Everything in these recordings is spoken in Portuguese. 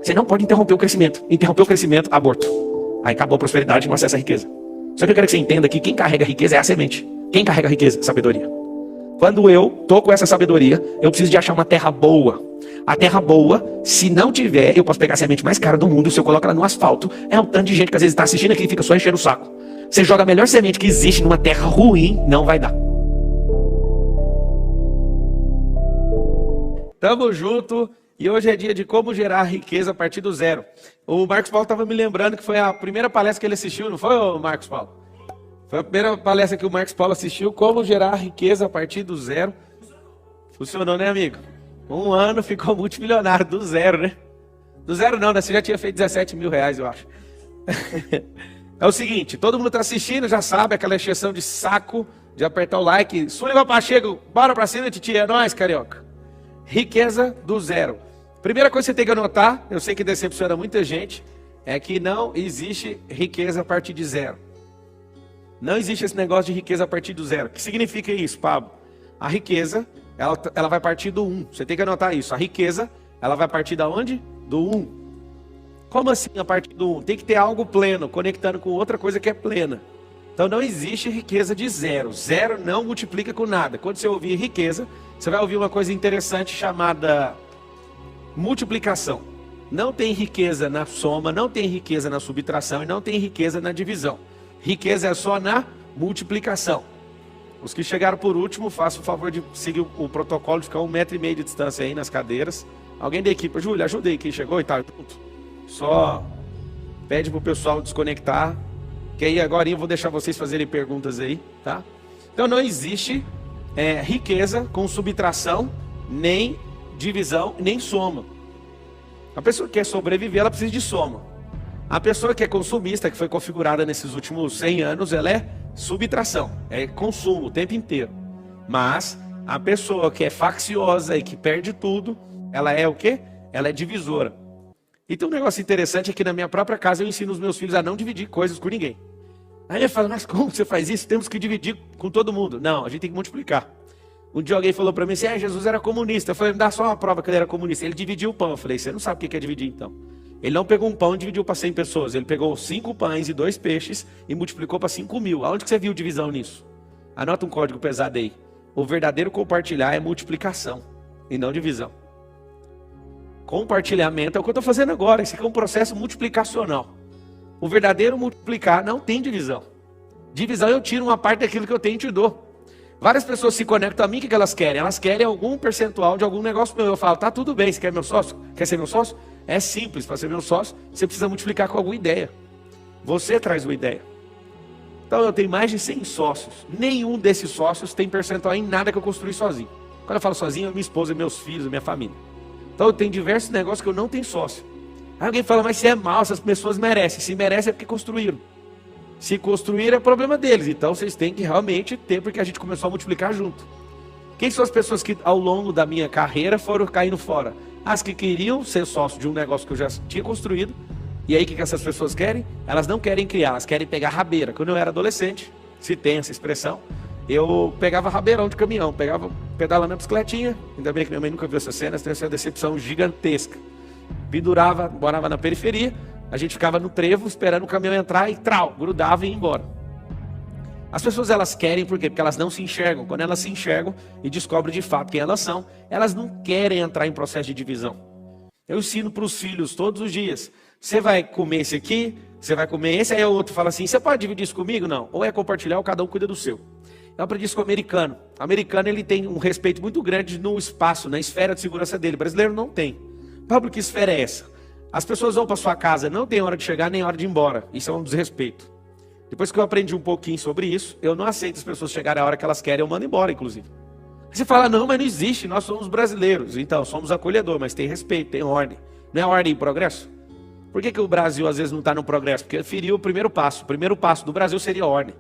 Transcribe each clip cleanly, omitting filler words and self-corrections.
Você não pode interromper o crescimento. Interromper o crescimento, aborto. Aí acabou a prosperidade, não acessa a riqueza. Só que eu quero que você entenda que quem carrega a riqueza é a semente. Quem carrega a riqueza? Sabedoria. Quando eu tô com essa sabedoria, eu preciso de achar uma terra boa. A terra boa, se não tiver, eu posso pegar a semente mais cara do mundo, se eu coloco ela no asfalto, é um tanto de gente que às vezes está assistindo aqui e fica só enchendo o saco. Você joga a melhor semente que existe numa terra ruim, não vai dar. Tamo junto. E hoje é dia de como gerar riqueza a partir do zero. O Marcos Paulo estava me lembrando que foi a primeira palestra que ele assistiu, não foi, Marcos Paulo? Foi a primeira palestra que o Marcos Paulo assistiu, como gerar riqueza a partir do zero. Funcionou, né, amigo? 1 ano ficou multimilionário, do zero, né? Do zero não, né? Você já tinha feito 17 mil reais, eu acho. É o seguinte, todo mundo está assistindo, já sabe, aquela encheção de saco, de apertar o like. Sullivan Pacheco, bora pra cima, titia, é nóis, carioca. Riqueza do zero. Primeira coisa que você tem que anotar, eu sei que decepciona muita gente, é que não existe riqueza a partir de zero. Não existe esse negócio de riqueza a partir do zero. O que significa isso, Pablo? A riqueza, ela vai partir do 1. Você tem que anotar isso. A riqueza, ela vai partir da onde? Do 1. Como assim a partir do 1? Tem que ter algo pleno, conectando com outra coisa que é plena. Então não existe riqueza de zero. Zero não multiplica com nada. Quando você ouvir riqueza, você vai ouvir uma coisa interessante chamada multiplicação. Não tem riqueza na soma, não tem riqueza na subtração e não tem riqueza na divisão. Riqueza é só na multiplicação. Os que chegaram por último, façam o favor de seguir o protocolo de ficar 1,5 metro de distância aí nas cadeiras. Alguém da equipe, Júlia, ajuda aí quem chegou e tal. Só pede pro pessoal desconectar, que aí agora eu vou deixar vocês fazerem perguntas aí, tá? Então não existe riqueza com subtração, nem divisão, nem soma. A pessoa que quer sobreviver, ela precisa de soma. A pessoa que é consumista, que foi configurada nesses últimos 100 anos, ela é subtração, é consumo o tempo inteiro. Mas a pessoa que é facciosa e que perde tudo, ela é o quê? Ela é divisora. E tem um negócio interessante é que na minha própria casa eu ensino os meus filhos a não dividir coisas com ninguém. Aí eu falo, mas como você faz isso? Temos que dividir com todo mundo. Não, a gente tem que multiplicar. Um dia alguém falou para mim assim, Jesus era comunista. Eu falei, me dá só uma prova que ele era comunista. Ele dividiu o pão. Eu falei, você não sabe o que é dividir então. Ele não pegou um pão e dividiu para 100 pessoas. Ele pegou 5 pães e 2 peixes e multiplicou para 5 mil. Aonde que você viu divisão nisso? Anota um código pesado aí. O verdadeiro compartilhar é multiplicação e não divisão. Compartilhamento é o que eu estou fazendo agora. Esse aqui é um processo multiplicacional. O verdadeiro multiplicar não tem divisão. Divisão eu tiro uma parte daquilo que eu tenho e te dou. Várias pessoas se conectam a mim, o que elas querem? Elas querem algum percentual de algum negócio meu. Eu falo, tá tudo bem, você quer meu sócio? Quer ser meu sócio? É simples, para ser meu sócio, você precisa multiplicar com alguma ideia. Você traz uma ideia. Então eu tenho mais de 100 sócios. Nenhum desses sócios tem percentual em nada que eu construí sozinho. Quando eu falo sozinho, é minha esposa, meus filhos, minha família. Então eu tenho diversos negócios que eu não tenho sócio. Aí alguém fala, mas se é mal, essas pessoas merecem. Se merecem é porque construíram. Se construíram é problema deles. Então vocês têm que realmente ter, porque a gente começou a multiplicar junto. Quem são as pessoas que ao longo da minha carreira foram caindo fora? As que queriam ser sócio de um negócio que eu já tinha construído. E aí o que essas pessoas querem? Elas não querem criar, elas querem pegar rabeira. Quando eu era adolescente, se tem essa expressão, eu pegava rabeirão de caminhão, pegava pedalando a bicicletinha. Ainda bem que minha mãe nunca viu essa cena, tem essa decepção gigantesca. Pendurava, morava na periferia, a gente ficava no trevo esperando o caminhão entrar e trau, grudava e ia embora. As pessoas elas querem por quê? Porque elas não se enxergam. Quando elas se enxergam e descobrem de fato quem elas são, elas não querem entrar em processo de divisão. Eu ensino para os filhos todos os dias. Você vai comer esse aqui, você vai comer esse, aí o outro fala assim, você pode dividir isso comigo? Não. Ou é compartilhar ou cada um cuida do seu. Eu aprendi isso com o americano. O americano ele tem um respeito muito grande no espaço, na esfera de segurança dele. O brasileiro não tem. Pablo, que esfera é essa? As pessoas vão para sua casa, não tem hora de chegar nem hora de ir embora. Isso é um desrespeito. Depois que eu aprendi um pouquinho sobre isso, eu não aceito as pessoas chegarem a hora que elas querem, eu mando embora, inclusive. Você fala, não, mas não existe, nós somos brasileiros. Então, somos acolhedor, mas tem respeito, tem ordem. Não é ordem e progresso? Por que o Brasil às vezes não está no progresso? Porque feriu o primeiro passo. O primeiro passo do Brasil seria ordem.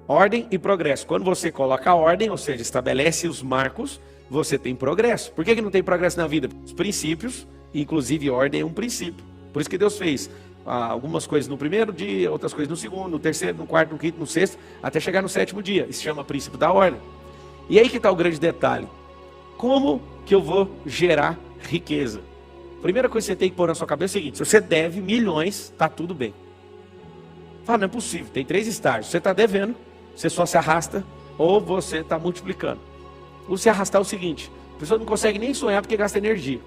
Ordem e progresso. Quando você coloca a ordem, ou seja, estabelece os marcos, você tem progresso. Por que não tem progresso na vida? Os princípios, inclusive ordem é um princípio. Por isso que Deus fez algumas coisas no primeiro dia, outras coisas no segundo, no terceiro, no quarto, no quinto, no sexto, até chegar no 7º dia. Isso se chama princípio da ordem. E aí que está o grande detalhe. Como que eu vou gerar riqueza? Primeira coisa que você tem que pôr na sua cabeça é o seguinte: se você deve milhões, tá tudo bem. Fala, não é possível, tem 3 estágios. Você está devendo, você só se arrasta, ou você está multiplicando. O se arrastar é o seguinte: a pessoa não consegue nem sonhar porque gasta energia.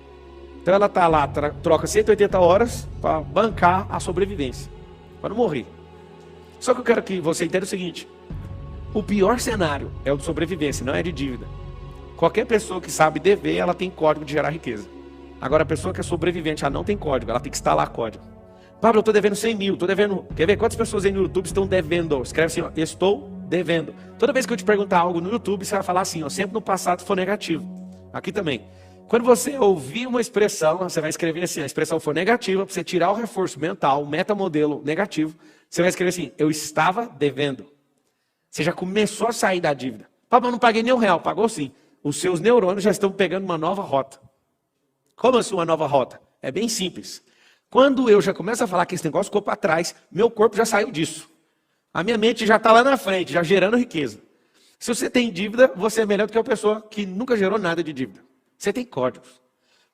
Então ela está lá, troca 180 horas para bancar a sobrevivência, para não morrer. Só que eu quero que você entenda o seguinte: o pior cenário é o de sobrevivência, não é de dívida. Qualquer pessoa que sabe dever, ela tem código de gerar riqueza. Agora, a pessoa que é sobrevivente, ela não tem código, ela tem que instalar código. Pablo, eu estou devendo 100 mil, estou devendo... Quer ver quantas pessoas aí no YouTube estão devendo? Escreve assim, ó, estou devendo. Toda vez que eu te perguntar algo no YouTube, você vai falar assim, ó, sempre no passado for negativo. Aqui também. Quando você ouvir uma expressão, você vai escrever assim, a expressão for negativa, para você tirar o reforço mental, o metamodelo negativo, você vai escrever assim, eu estava devendo. Você já começou a sair da dívida. Pablo, eu não paguei nem R$1, pagou sim. Os seus neurônios já estão pegando uma nova rota. Como assim uma nova rota? É bem simples. Quando eu já começo a falar que esse negócio ficou para trás, meu corpo já saiu disso. A minha mente já está lá na frente, já gerando riqueza. Se você tem dívida, você é melhor do que a pessoa que nunca gerou nada de dívida. Você tem códigos.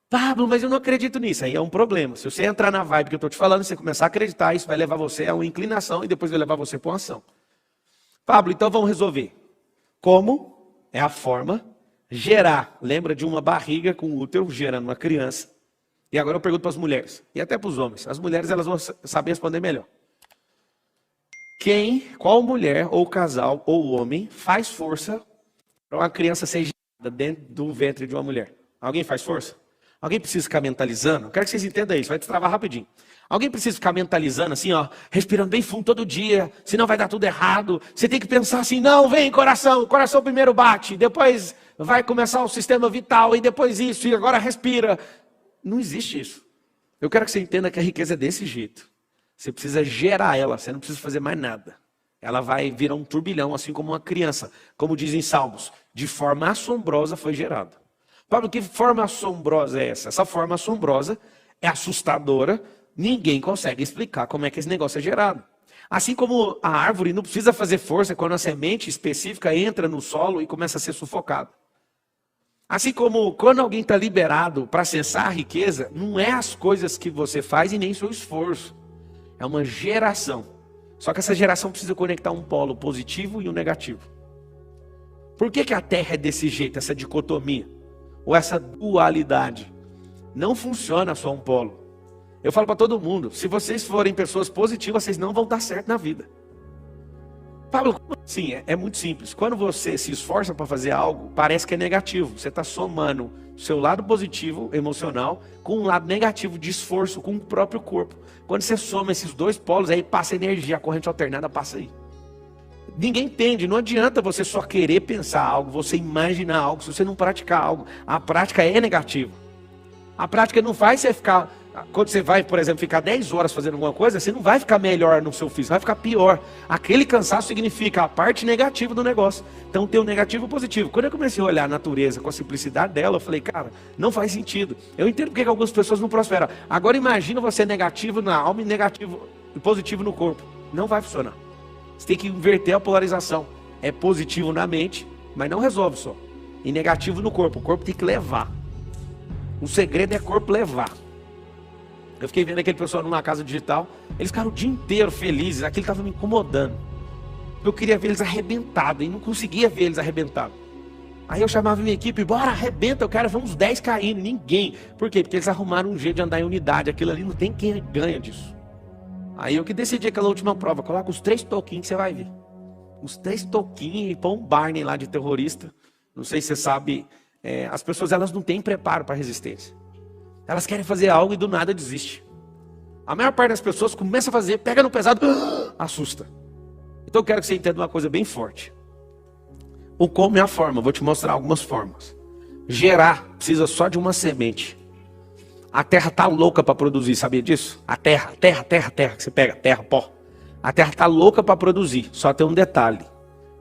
Pablo, mas eu não acredito nisso. Aí é um problema. Se você entrar na vibe que eu estou te falando, você começar a acreditar, isso vai levar você a uma inclinação e depois vai levar você para uma ação. Pablo, então vamos resolver. Como? É a forma gerar. Lembra de uma barriga com útero gerando uma criança. E agora eu pergunto para as mulheres, e até para os homens. As mulheres elas vão saber responder melhor. Qual mulher, ou casal, ou homem, faz força para uma criança ser gerada dentro do ventre de uma mulher? Alguém faz força? Alguém precisa ficar mentalizando? Eu quero que vocês entendam isso, vai destravar rapidinho. Alguém precisa ficar mentalizando assim, ó, respirando bem fundo todo dia, senão vai dar tudo errado. Você tem que pensar assim, não, vem coração, o coração primeiro bate, depois vai começar o sistema vital, e depois isso, e agora respira. Não existe isso. Eu quero que você entenda que a riqueza é desse jeito. Você precisa gerar ela, você não precisa fazer mais nada. Ela vai virar um turbilhão, assim como uma criança. Como dizem Salmos, de forma assombrosa foi gerada. Pablo, que forma assombrosa é essa? Essa forma assombrosa é assustadora. Ninguém consegue explicar como é que esse negócio é gerado. Assim como a árvore não precisa fazer força quando a semente específica entra no solo e começa a ser sufocada. Assim como quando alguém está liberado para acessar a riqueza, não é as coisas que você faz e nem seu esforço. É uma geração. Só que essa geração precisa conectar um polo positivo e um negativo. Por que a Terra é desse jeito, essa dicotomia? Ou essa dualidade? Não funciona só um polo. Eu falo para todo mundo, se vocês forem pessoas positivas, vocês não vão dar certo na vida. Pablo, como assim? É muito simples. Quando você se esforça para fazer algo, parece que é negativo. Você está somando o seu lado positivo, emocional, com um lado negativo de esforço com o próprio corpo. Quando você soma esses dois polos, aí passa energia, a corrente alternada passa aí. Ninguém entende, não adianta você só querer pensar algo, você imaginar algo, se você não praticar algo. A prática é negativa. A prática não faz você ficar... Quando você vai, por exemplo, ficar 10 horas fazendo alguma coisa, você não vai ficar melhor no seu físico, vai ficar pior. Aquele cansaço significa a parte negativa do negócio. Então tem o negativo e o positivo. Quando eu comecei a olhar a natureza com a simplicidade dela, eu falei, cara, não faz sentido. Eu entendo porque que algumas pessoas não prosperam. Agora imagina você negativo na alma e negativo e positivo no corpo. Não vai funcionar. Você tem que inverter a polarização. É positivo na mente, mas não resolve só. E negativo no corpo. O corpo tem que levar. O segredo é o corpo levar. Eu fiquei vendo aquele pessoal numa casa digital, eles ficaram o dia inteiro felizes, aquilo estava me incomodando. Eu queria ver eles arrebentados e não conseguia ver eles arrebentados. Aí eu chamava minha equipe, bora, arrebenta, eu quero ver uns 10 caindo, ninguém. Por quê? Porque eles arrumaram um jeito de andar em unidade, aquilo ali não tem quem ganha disso. Aí eu que decidi aquela última prova, coloca os 3 toquinhos que você vai ver. Os 3 toquinhos e põe um Barney lá de terrorista. Não sei se você sabe, as pessoas elas não têm preparo para resistência. Elas querem fazer algo e do nada desiste. A maior parte das pessoas começa a fazer, pega no pesado, assusta. Então eu quero que você entenda uma coisa bem forte. O como é a forma, vou te mostrar algumas formas. Gerar precisa só de uma semente. A terra está louca para produzir, sabia disso? A terra, que você pega, terra, pó. A terra está louca para produzir, só tem um detalhe.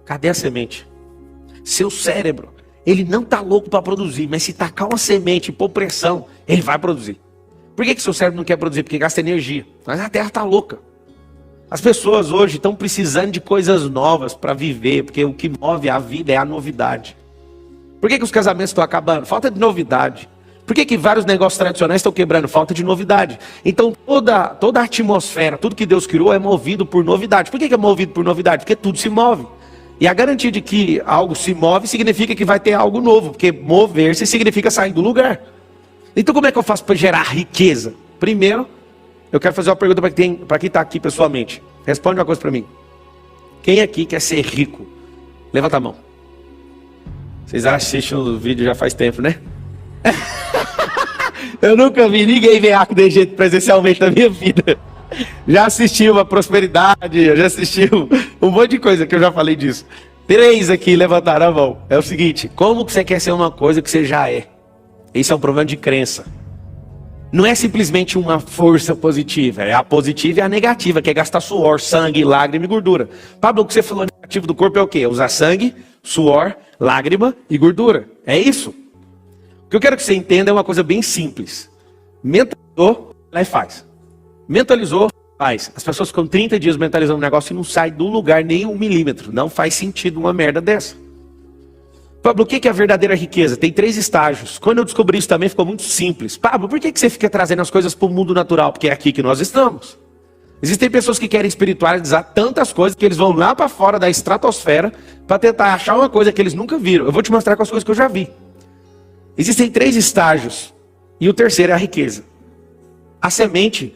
Cadê a semente? Seu cérebro. Ele não está louco para produzir, mas se tacar uma semente e pôr pressão, ele vai produzir. Por que seu cérebro não quer produzir? Porque gasta energia. Mas a terra está louca. As pessoas hoje estão precisando de coisas novas para viver, porque o que move a vida é a novidade. Por que os casamentos estão acabando? Falta de novidade. Por que vários negócios tradicionais estão quebrando? Falta de novidade. Então toda a atmosfera, tudo que Deus criou é movido por novidade. Por que é movido por novidade? Porque tudo se move. E a garantia de que algo se move significa que vai ter algo novo. Porque mover-se significa sair do lugar. Então como é que eu faço para gerar riqueza? Primeiro, eu quero fazer uma pergunta para quem está aqui pessoalmente. Responde uma coisa para mim. Quem aqui quer ser rico? Levanta a mão. Vocês assistem o vídeo já faz tempo, né? Eu nunca vi ninguém ver arco de jeito presencialmente na minha vida. Já assistiu a prosperidade, já assistiu um monte de coisa que eu já falei disso. 3 aqui levantaram a mão. É o seguinte, como que você quer ser uma coisa que você já é? Isso é um problema de crença. Não é simplesmente uma força positiva, é a positiva e a negativa, que é gastar suor, sangue, lágrima e gordura. Pablo, o que você falou negativo do corpo é o quê? Usar sangue, suor, lágrima e gordura. É isso. O que eu quero que você entenda é uma coisa bem simples. Mentalizou, lá e faz. Mentalizou, faz. As pessoas ficam 30 dias mentalizando um negócio e não sai do lugar nem 1 milímetro. Não faz sentido uma merda dessa. Pablo, o que é a verdadeira riqueza? Tem 3 estágios. Quando eu descobri isso também ficou muito simples. Pablo, por que você fica trazendo as coisas para o mundo natural? Porque é aqui que nós estamos. Existem pessoas que querem espiritualizar tantas coisas que eles vão lá para fora da estratosfera para tentar achar uma coisa que eles nunca viram. Eu vou te mostrar com as coisas que eu já vi. Existem 3 estágios. E o terceiro é a riqueza. A semente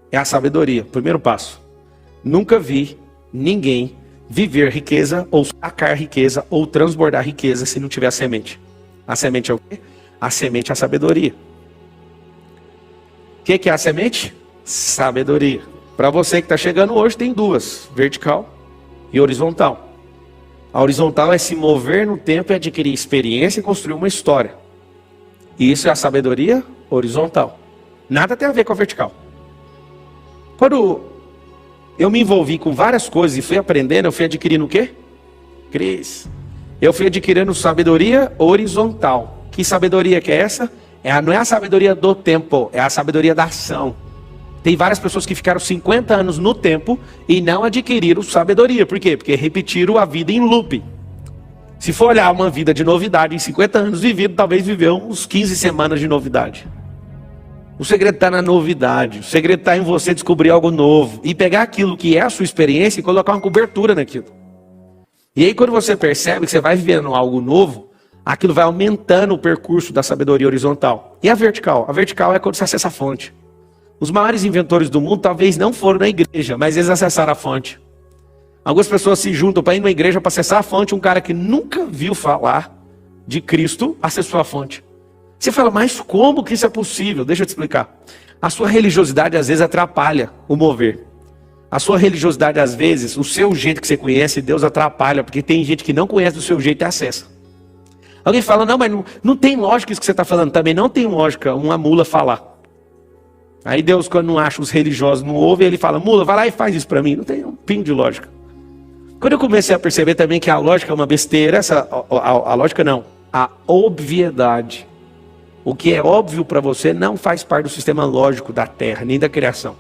é a sabedoria. Primeiro passo. Nunca vi ninguém viver riqueza, ou sacar riqueza, ou transbordar riqueza se não tiver a semente. A semente é o quê? A semente é a sabedoria. O que é a semente? Sabedoria. Para você que está chegando hoje, tem 2. Vertical e horizontal. A horizontal é se mover no tempo e adquirir experiência e construir uma história. E isso é a sabedoria horizontal. Nada tem a ver com a vertical. Quando eu me envolvi com várias coisas e fui aprendendo, eu fui adquirindo o quê? Cris. Eu fui adquirindo sabedoria horizontal. Que sabedoria que é essa? Não é a sabedoria do tempo, é a sabedoria da ação. Tem várias pessoas que ficaram 50 anos no tempo e não adquiriram sabedoria. Por quê? Porque repetiram a vida em loop. Se for olhar uma vida de novidade em 50 anos vivido, talvez viveu uns 15 semanas de novidade. O segredo está na novidade. O segredo está em você descobrir algo novo. E pegar aquilo que é a sua experiência e colocar uma cobertura naquilo. E aí quando você percebe que você vai vivendo algo novo, aquilo vai aumentando o percurso da sabedoria horizontal. E a vertical? A vertical é quando você acessa a fonte. Os maiores inventores do mundo talvez não foram na igreja, mas eles acessaram a fonte. Algumas pessoas se juntam para ir numa igreja para acessar a fonte. Um cara que nunca viu falar de Cristo acessou a fonte. Você fala, mas como que isso é possível? Deixa eu te explicar. A sua religiosidade às vezes atrapalha o mover. A sua religiosidade às vezes, o seu jeito que você conhece, Deus atrapalha. Porque tem gente que não conhece do seu jeito e acessa. Alguém fala, não, mas não tem lógica isso que você está falando. Também não tem lógica uma mula falar. Aí Deus, quando não acha os religiosos, não ouve, ele fala, mula, vai lá e faz isso para mim. Não tem um pingo de lógica. Quando eu comecei a perceber também que a lógica é uma besteira, a lógica não, a obviedade. O que é óbvio para você não faz parte do sistema lógico da Terra, nem da criação.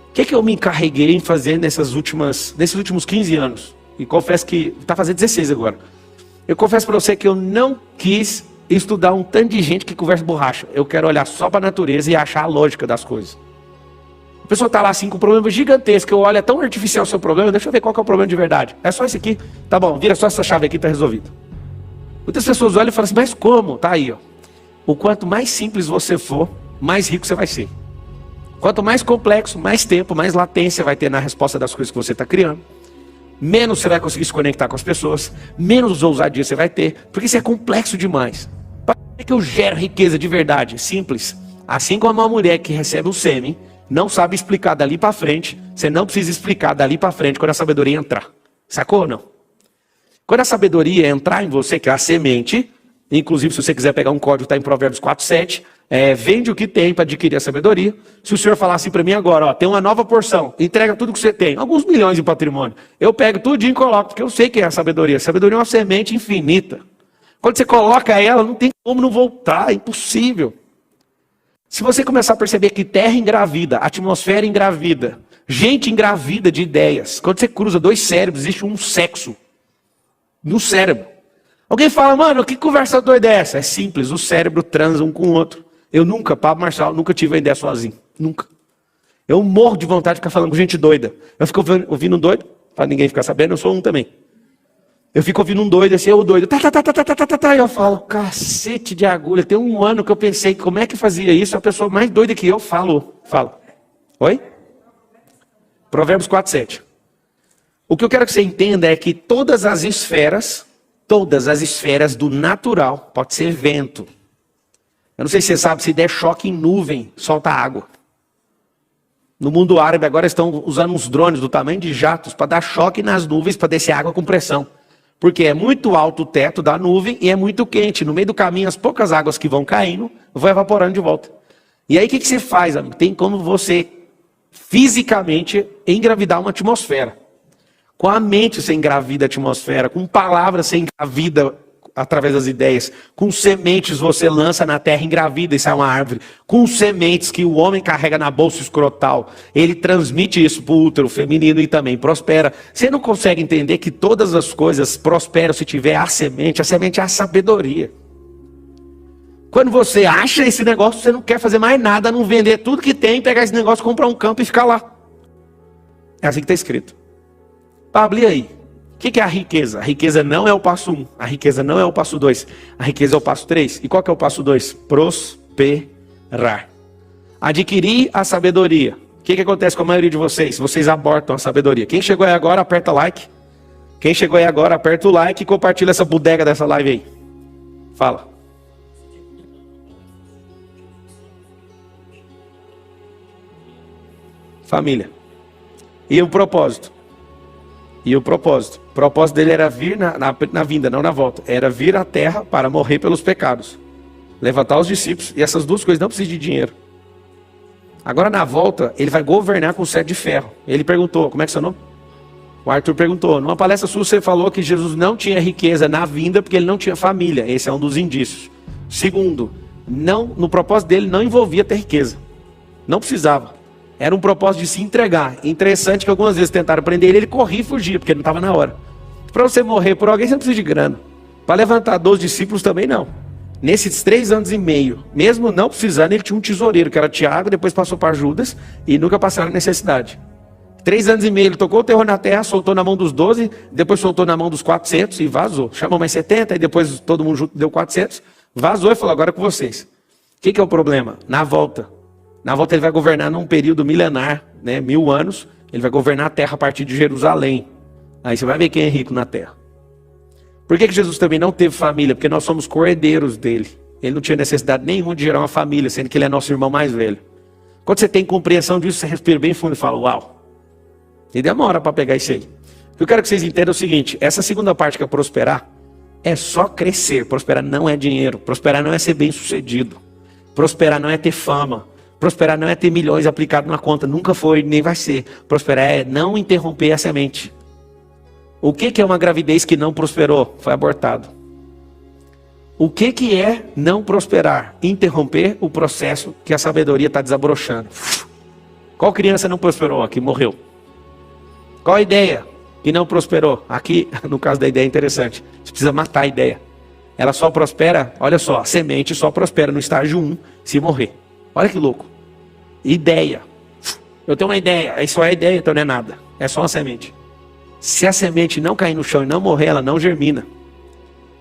O que eu me encarreguei em fazer nesses últimos 15 anos? E confesso que está fazendo 16 agora. Eu confesso para você que eu não quis estudar um tanto de gente que conversa borracha. Eu quero olhar só para a natureza e achar a lógica das coisas. A pessoa está lá assim com um problema gigantesco. Eu olho, é tão artificial o seu problema, deixa eu ver qual que é o problema de verdade. É só esse aqui? Tá bom, vira só essa chave aqui, está resolvido. Muitas pessoas olham e falam assim, mas como? Tá aí, ó. O quanto mais simples você for, mais rico você vai ser. Quanto mais complexo, mais tempo, mais latência vai ter na resposta das coisas que você está criando. Menos você vai conseguir se conectar com as pessoas, menos ousadia você vai ter, porque isso é complexo demais. Para que eu gero riqueza de verdade? Simples. Assim como uma mulher que recebe um sêmen, não sabe explicar dali para frente, você não precisa explicar dali para frente quando a sabedoria entrar. Sacou ou não? Quando a sabedoria entrar em você, que é a semente, inclusive se você quiser pegar um código, está em Provérbios 4:7, vende o que tem para adquirir a sabedoria. Se o senhor falar assim para mim agora, ó, tem uma nova porção, entrega tudo que você tem, alguns milhões de patrimônio, eu pego tudinho e coloco, porque eu sei que é a sabedoria. A sabedoria é uma semente infinita. Quando você coloca ela, não tem como não voltar, é impossível. Se você começar a perceber que terra engravida, atmosfera engravida, gente engravida de ideias, quando você cruza 2 cérebros, existe um sexo no cérebro. Alguém fala, mano, que conversa doida é essa? É simples, o cérebro transa um com o outro. Eu nunca, Pablo Marçal, nunca tive uma ideia sozinho. Nunca. Eu morro de vontade de ficar falando com gente doida. Eu fico ouvindo um doido, para ninguém ficar sabendo, eu sou um também. Eu fico ouvindo um doido, assim, eu doido, e eu falo, cacete de agulha, tem um ano que eu pensei, como é que fazia isso? A pessoa mais doida que eu fala. Oi? Provérbios 4:7. O que eu quero que você entenda é que todas as esferas do natural, pode ser vento. Eu não sei se você sabe, se der choque em nuvem, solta água. No mundo árabe agora estão usando uns drones do tamanho de jatos para dar choque nas nuvens para descer água com pressão. Porque é muito alto o teto da nuvem e é muito quente. No meio do caminho, as poucas águas que vão caindo, vão evaporando de volta. E aí o que você faz, amigo? Tem como você fisicamente engravidar uma atmosfera. Com a mente você engravida a atmosfera, com palavras você engravida através das ideias. Com sementes você lança na terra, engravida e sai uma árvore. Com sementes que o homem carrega na bolsa escrotal, ele transmite isso para o útero feminino e também prospera. Você não consegue entender que todas as coisas prosperam se tiver a semente é a sabedoria. Quando você acha esse negócio, você não quer fazer mais nada, não vender tudo que tem, pegar esse negócio, comprar um campo e ficar lá. É assim que está escrito. Pablo, e aí? O que é a riqueza? A riqueza não é o passo 1. A riqueza não é o passo 2. A riqueza é o passo 3. E qual que é o passo 2? Prosperar. Adquirir a sabedoria. O que acontece com a maioria de vocês? Vocês abortam a sabedoria. Quem chegou aí agora, aperta like. Quem chegou aí agora, aperta o like e compartilha essa bodega dessa live aí. Fala. Família. E o propósito? O propósito dele era vir na vinda, não na volta. Era vir à terra para morrer pelos pecados. Levantar os discípulos. E essas duas coisas não precisam de dinheiro. Agora na volta, ele vai governar com cetro de ferro. Ele perguntou, como é que é seu nome? O Arthur perguntou, numa palestra sua você falou que Jesus não tinha riqueza na vinda porque ele não tinha família. Esse é um dos indícios. Segundo, no propósito dele não envolvia ter riqueza. Não precisava. Era um propósito de se entregar. Interessante que algumas vezes tentaram prender ele corria e fugia, porque não estava na hora. Para você morrer por alguém, você não precisa de grana. Para levantar 12 discípulos também não. Nesses 3 anos e meio, mesmo não precisando, ele tinha um tesoureiro, que era Tiago, depois passou para Judas, e nunca passaram necessidade. 3 anos e meio, ele tocou o terror na terra, soltou na mão dos 12, depois soltou na mão dos 400 e vazou. Chamou mais 70, e depois todo mundo junto deu 400, vazou e falou, agora é com vocês. O que é o problema? Na volta ele vai governar num período milenar, 1000 anos, ele vai governar a terra a partir de Jerusalém. Aí você vai ver quem é rico na terra. Por que Jesus também não teve família? Porque nós somos co-herdeiros dele. Ele não tinha necessidade nenhuma de gerar uma família, sendo que ele é nosso irmão mais velho. Quando você tem compreensão disso, você respira bem fundo e fala, uau. E demora para pegar isso aí. O que eu quero que vocês entendam é o seguinte, essa segunda parte que é prosperar, é só crescer. Prosperar não é dinheiro, prosperar não é ser bem sucedido. Prosperar não é ter fama. Prosperar não é ter milhões aplicados na conta, nunca foi, nem vai ser. Prosperar é não interromper a semente. O que é uma gravidez que não prosperou? Foi abortado. O que é não prosperar? Interromper o processo que a sabedoria está desabrochando. Qual criança não prosperou aqui? Morreu. Qual a ideia que não prosperou? Aqui, no caso da ideia é interessante. Você precisa matar a ideia. Ela só prospera, olha só, a semente só prospera no estágio 1 se morrer. Olha que louco. Ideia. Eu tenho uma ideia. Isso é ideia, então não é nada. É só uma semente. Se a semente não cair no chão e não morrer, ela não germina.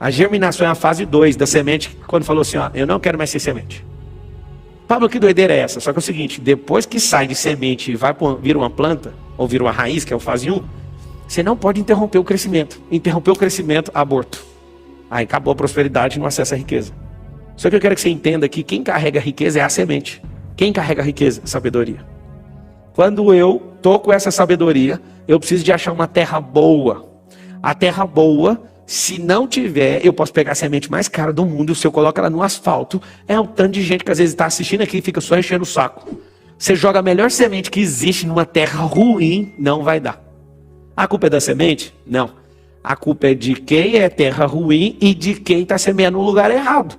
A germinação é a fase 2 da semente. Quando falou assim, ó, eu não quero mais ser semente. Pablo, que doideira é essa? Só que é o seguinte, depois que sai de semente e vira uma planta, ou vira uma raiz, que é o fase 1, você não pode interromper o crescimento. Interromper o crescimento, aborto. Aí acabou a prosperidade e não acessa a riqueza. Só que eu quero que você entenda que quem carrega a riqueza é a semente. Quem carrega a riqueza? Sabedoria. Quando eu tô com essa sabedoria, eu preciso de achar uma terra boa. A terra boa, se não tiver, eu posso pegar a semente mais cara do mundo, se eu coloco ela no asfalto, é um tanto de gente que às vezes está assistindo aqui e fica só enchendo o saco. Você joga a melhor semente que existe numa terra ruim, não vai dar. A culpa é da semente? Não. A culpa é de quem é terra ruim e de quem está semeando no lugar errado.